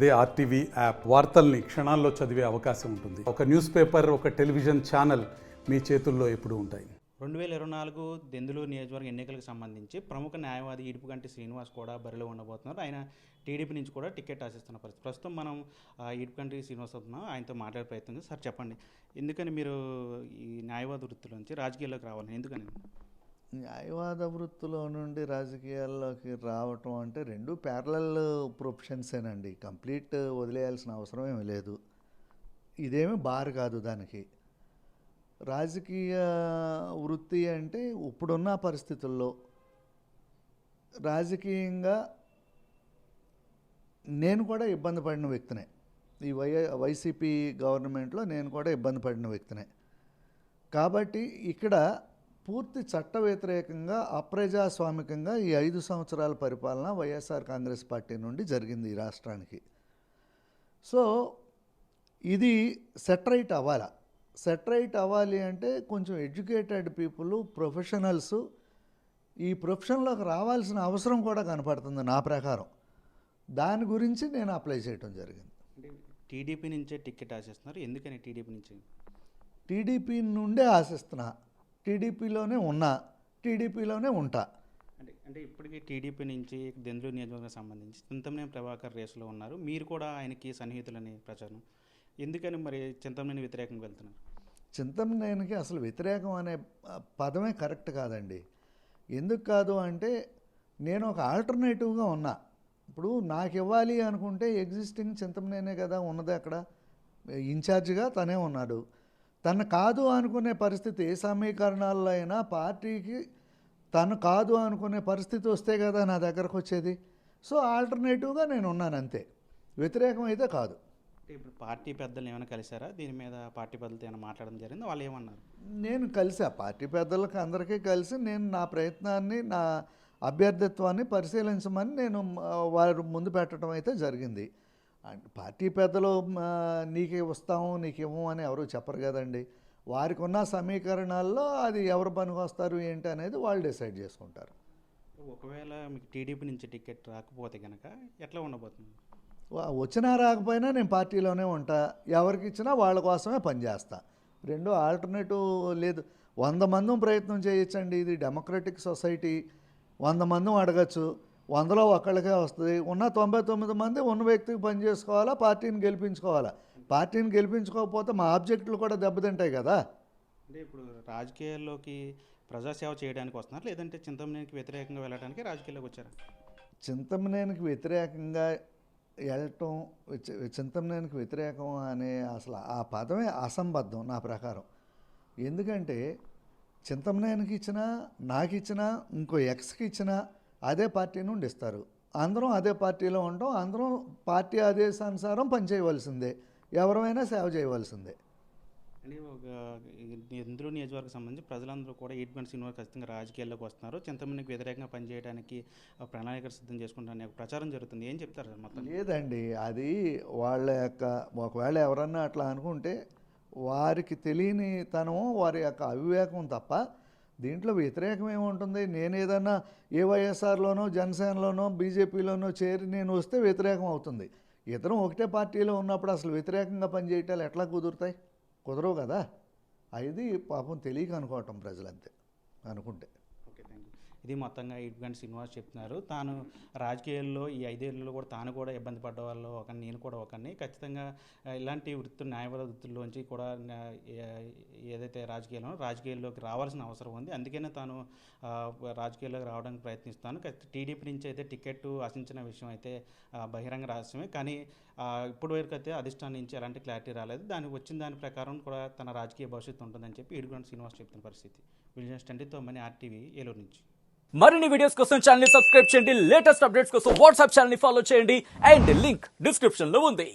అదే RTV app వార్తల్ని క్షణాల్లో చదివే అవకాశం ఉంటుంది. ఒక న్యూస్ పేపర్, ఒక టెలివిజన్ ఛానల్ మీ చేతుల్లో ఎప్పుడూ ఉంటాయి. 2024 దెందులూరు నియోజకవర్గ ఎన్నికలకు సంబంధించి ప్రముఖ న్యాయవాది ఈడుపుగంటి శ్రీనివాస్ కూడా బరిలో ఉండబోతున్నారు. ఆయన టీడీపీ నుంచి కూడా టికెట్ ఆశిస్తున్న పరిస్థితి. ప్రస్తుతం మనం ఈడుపుగంటి శ్రీనివాస్ అవుతున్నాం, ఆయనతో మాట్లాడే ప్రయత్నం. సార్ చెప్పండి, ఎందుకని మీరు ఈ న్యాయవాద వృత్తిలోంచి రాజకీయాల్లోకి రావాలి? ఎందుకని? న్యాయవాద వృత్తిలో నుండి రాజకీయాల్లోకి రావటం అంటే రెండు ప్యారలల్ ప్రొఫెషన్సేనండి. కంప్లీట్ వదిలేయాల్సిన అవసరం ఏమీ లేదు. ఇదేమీ బార్ కాదు దానికి. రాజకీయ వృత్తి అంటే ఇప్పుడున్న పరిస్థితుల్లో రాజకీయంగా నేను కూడా ఇబ్బంది పడిన వ్యక్తినే. ఈ వైసీపీ గవర్నమెంట్లో నేను కూడా ఇబ్బంది పడిన వ్యక్తినే. కాబట్టి ఇక్కడ పూర్తి చట్ట వ్యతిరేకంగా అప్రజాస్వామికంగా ఈ 5 సంవత్సరాల పరిపాలన వైఎస్ఆర్ కాంగ్రెస్ పార్టీ నుండి జరిగింది ఈ రాష్ట్రానికి. సో ఇది సెటరైట్ అవ్వాలి. సెటరైట్ అవ్వాలి అంటే కొంచెం ఎడ్యుకేటెడ్ పీపుల్, ప్రొఫెషనల్స్ ఈ ప్రొఫెషన్లోకి రావాల్సిన అవసరం కూడా కనపడుతుంది నా ప్రకారం. దాని గురించి నేను అప్లై చేయడం జరిగింది. టీడీపీ నుంచే టికెట్ ఆశిస్తున్నారు, ఎందుకని టీడీపీ నుంచి? టీడీపీ నుండే ఆశిస్తున్నా, టీడీపీలోనే ఉన్నా, టీడీపీలోనే ఉంటా. అంటే ఇప్పటికీ టీడీపీ నుంచి దెందులూరు నియోజకవర్గానికి సంబంధించి చింతమనేని ప్రభాకర్ రేసులో ఉన్నారు, మీరు కూడా ఆయనకి సన్నిహితులని ప్రచారం. ఎందుకని మరి చింతమనేని వ్యతిరేకంగా వెళ్తున్నారు? చింతమనేనికి అసలు వ్యతిరేకం అనే పదమే కరెక్ట్ కాదండి. ఎందుకు కాదు అంటే నేను ఒక ఆల్టర్నేటివ్గా ఉన్నా. ఇప్పుడు నాకు ఇవ్వాలి అనుకుంటే ఎగ్జిస్టింగ్ చింతమనేనే కదా ఉన్నది, అక్కడ ఇన్ఛార్జిగా తనే ఉన్నాడు. తను కాదు అనుకునే పరిస్థితి ఏ సమీకరణాల్లో అయినా పార్టీకి తను కాదు అనుకునే పరిస్థితి వస్తే కదా నా దగ్గరకు వచ్చేది. సో ఆల్టర్నేటివ్గా నేను ఉన్నాను అంతే, వ్యతిరేకం అయితే కాదు. ఇప్పుడు పార్టీ పెద్దలు ఏమైనా కలిసారా దీని మీద? పార్టీ పెద్దలతో ఏమైనా మాట్లాడడం జరిగింది? వాళ్ళు ఏమన్నారు? నేను కలిసా పార్టీ పెద్దలకు అందరికీ కలిసి నేను నా ప్రయత్నాన్ని, నా అభ్యర్థిత్వాన్ని పరిశీలించమని నేను వారి ముందు పెట్టడం అయితే జరిగింది. పార్టీ పెద్దలు నీకే వస్తాము నీకు ఇవ్వము అని ఎవరు చెప్పరు కదండి. వారికి ఉన్న సమీకరణాల్లో అది ఎవరు పనికి వస్తారు ఏంటి అనేది వాళ్ళు డిసైడ్ చేసుకుంటారు. ఒకవేళ మీకు టీడీపీ నుంచి టికెట్ రాకపోతే కనుక ఎట్లా ఉండబోతుంది? వచ్చినా రాకపోయినా నేను పార్టీలోనే ఉంటా, ఎవరికి ఇచ్చినా వాళ్ళ కోసమే పనిచేస్తా. రెండు ఆల్టర్నేటివ్ లేదు. 100 మంది ప్రయత్నం చేయొచ్చండి, ఇది డెమోక్రటిక్ సొసైటీ. 100 మంది అడగచ్చు, 100లో ఒక్కళ్ళకే వస్తుంది. ఉన్న 99 మంది ఉన్న వ్యక్తికి పని చేసుకోవాలా, పార్టీని గెలిపించుకోవాలా. పార్టీని గెలిపించుకోకపోతే మా ఆబ్జెక్టులు కూడా దెబ్బతింటాయి కదా. అంటే ఇప్పుడు రాజకీయాల్లోకి ప్రజాసేవ చేయడానికి వస్తున్నారు, లేదంటే చింతమనేనికి వ్యతిరేకంగా వెళ్ళడానికి రాజకీయాల్లోకి వచ్చారా? చింతమనేనికి వ్యతిరేకంగా వెళ్ళటం, చింతమనేనికి వ్యతిరేకం అనే అసలు ఆ పదమే అసంబద్ధం నా ప్రకారం. ఎందుకంటే చింతమనేనికి ఇచ్చినా, నాకు ఇచ్చినా, ఇంకో ఎక్స్కి ఇచ్చినా అదే పార్టీ నుండి ఇస్తారు. అందరం అదే పార్టీలో ఉంటాం, అందరం పార్టీ ఆదేశానుసారం పనిచేయవలసిందే, ఎవరైనా సేవ చేయవలసిందే. అంటే ఒక దెందులూరు నియోజకవర్గం సంబంధించి ప్రజలందరూ కూడా ఈడుపుగంటి శ్రీనివాస్ ఖచ్చితంగా రాజకీయాల్లోకి వస్తున్నారు, చింతమనేనికి వ్యతిరేకంగా పనిచేయడానికి ప్రణాళికలు సిద్ధం చేసుకుంటారనే ప్రచారం జరుగుతుంది. ఏం చెప్తారు మొత్తం? లేదండి, అది వాళ్ళ యొక్క, ఒకవేళ ఎవరన్నా అట్లా అనుకుంటే వారికి తెలియని తనము, వారి యొక్క అవివేకం తప్ప దీంట్లో వ్యతిరేకం ఏముంటుంది. నేను ఏదన్నా ఏ వైఎస్ఆర్లోనో, జనసేనలోనో, బీజేపీలోనో చేరి నేను వస్తే వ్యతిరేకం అవుతుంది. ఇద్దరం ఒకటే పార్టీలో ఉన్నప్పుడు అసలు వ్యతిరేకంగా పనిచేయటాలు ఎట్లా కుదురుతాయి? కుదరవు కదా. అది పాపం తెలియక అనుకోవటం ప్రజలంతే అనుకుంటే. Okay, thank you. ఇది మొత్తంగా ఈడుపుగంటి శ్రీనివాస్ చెప్తున్నారు. తాను రాజకీయాల్లో ఈ 5 ఏళ్ళలో కూడా తాను కూడా ఇబ్బంది పడ్డ వాళ్ళు ఒకరిని, నేను కూడా ఒకరిని. ఖచ్చితంగా ఇలాంటి న్యాయవాద వృత్తుల్లోంచి కూడా ఏదైతే రాజకీయాల్లోకి రావాల్సిన అవసరం ఉంది. అందుకనే తాను రాజకీయాల్లోకి రావడానికి ప్రయత్నిస్తాను. టీడీపీ నుంచి అయితే టికెట్ ఆశించిన విషయం అయితే బహిరంగ రహస్యమే. కానీ ఇప్పటి వరకు అయితే అధిష్టానం నుంచి ఎలాంటి క్లారిటీ రాలేదు. దానికి వచ్చిన దాని ప్రకారం కూడా తన రాజకీయ భవిష్యత్తు ఉంటుందని చెప్పి ఈడుపుగంటి శ్రీనివాస్ చెప్తున్న పరిస్థితి. విజయన్ స్టండితో మనీ ఆర్టీవీ ఏలూరు నుంచి. మరిన్ని వీడియోస్ కోసం ఛానల్ ని సబ్స్క్రైబ్ చేయండి, లేటెస్ట్ అప్డేట్స్ కోసం వాట్సాప్ ఛానల్ ని ఫాలో చేయండి, అండ్ లింక్ డిస్క్రిప్షన్ లో ఉంది.